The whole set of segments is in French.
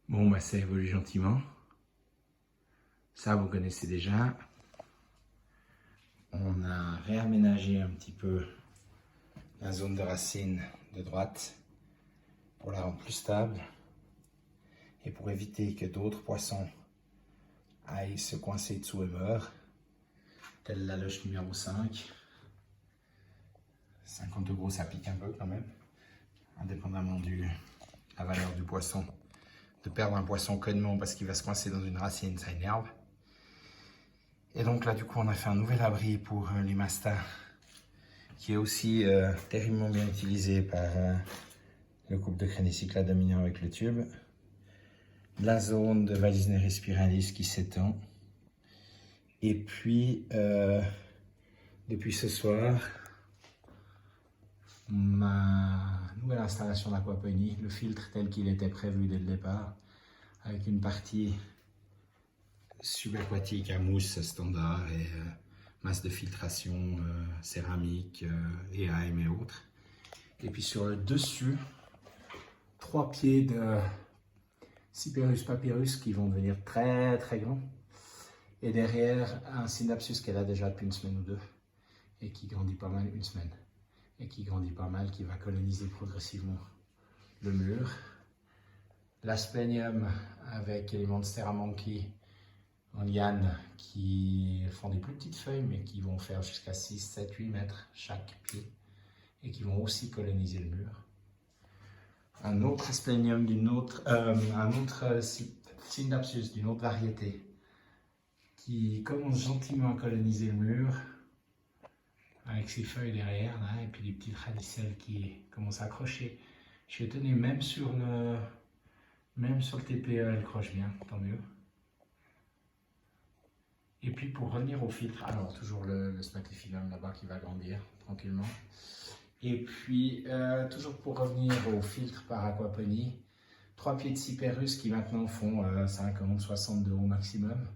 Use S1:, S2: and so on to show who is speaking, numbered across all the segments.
S1: Bon, bah, ça évolue gentiment. Ça, vous connaissez déjà. On a réaménagé un petit peu la zone de racine de droite pour la rendre plus stable et pour éviter que d'autres poissons aillent se coincer dessous et meurent, telle la loche numéro 5. 50 euros, ça pique un peu quand même, indépendamment de la valeur du poisson. De perdre un poisson connement parce qu'il va se coincer dans une racine, ça énerve. Et donc là, du coup, on a fait un nouvel abri pour les mastas, qui est aussi terriblement bien utilisé par le couple de Crénécycla dominant avec le tube. La zone de Valisneris spiralis qui s'étend. Et puis, depuis ce soir, ma nouvelle installation d'aquaponie, le filtre tel qu'il était prévu dès le départ, avec une partie subaquatique à mousse standard et masse de filtration, céramique, EAM et autres. Et puis sur le dessus, 3 pieds de Cyperus papyrus qui vont devenir très très grands. Et derrière, un Synapsus qu'elle a déjà depuis une semaine ou deux et qui grandit pas mal, une semaine, et qui grandit pas mal, qui va coloniser progressivement le mur. L'Asplenium avec les Monstera Monkey en liane qui font des plus petites feuilles mais qui vont faire jusqu'à 6, 7, 8 mètres chaque pied et qui vont aussi coloniser le mur. Un autre Asplenium un autre Synapsus d'une autre variété qui commence gentiment à coloniser le mur avec ses feuilles derrière là, et puis des petites radicelles qui commencent à accrocher. Je vais tenir même sur le TPE, elle croche bien, tant mieux. Et puis pour revenir au filtre, alors toujours le Spathiphyllum là-bas qui va grandir tranquillement. Et puis toujours pour revenir au filtre par aquaponie, 3 pieds de Cyperus qui maintenant font 50-60 au maximum.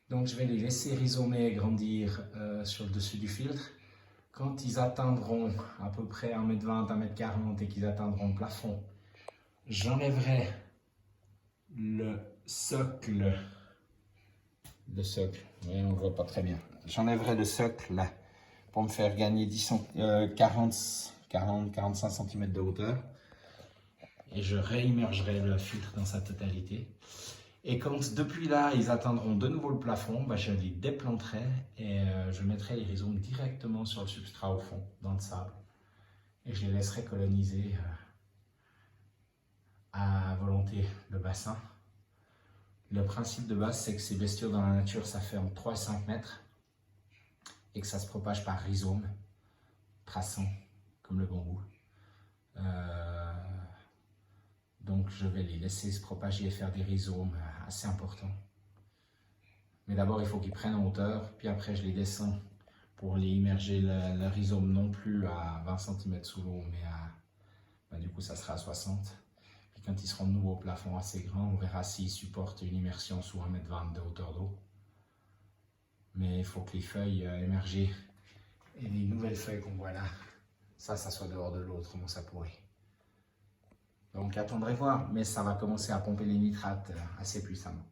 S1: Donc je vais les laisser rhizomer et grandir sur le dessus du filtre. Quand ils atteindront à peu près 1m20, 1m40 et qu'ils atteindront le plafond, j'enlèverai le socle. Oui, on ne voit pas très bien. J'enlèverai le socle là pour me faire gagner 40-45 cm de hauteur. Et je réimmergerai le filtre dans sa totalité. Et quand depuis là ils atteindront de nouveau le plafond, bah, je les déplanterai et je mettrai les rhizomes directement sur le substrat au fond, dans le sable. Et je les laisserai coloniser à volonté le bassin. Le principe de base, c'est que ces bestiaux dans la nature, ça fait entre 3 et 5 mètres et que ça se propage par rhizome, traçant, comme le bambou. Donc je vais les laisser se propager et faire des rhizomes assez importants. Mais d'abord, il faut qu'ils prennent en hauteur, puis après je les descends pour les immerger le rhizome non plus à 20 cm sous l'eau, mais du coup ça sera à 60. Puis quand ils seront de nouveau au plafond assez grand, on verra s'ils supportent une immersion sous 1,20 m de hauteur d'eau. Mais il faut que les feuilles émergées et les nouvelles feuilles qu'on voit là, ça soit dehors de l'eau, autrement ça pourrit. Donc attendrez voir, mais ça va commencer à pomper les nitrates assez puissamment.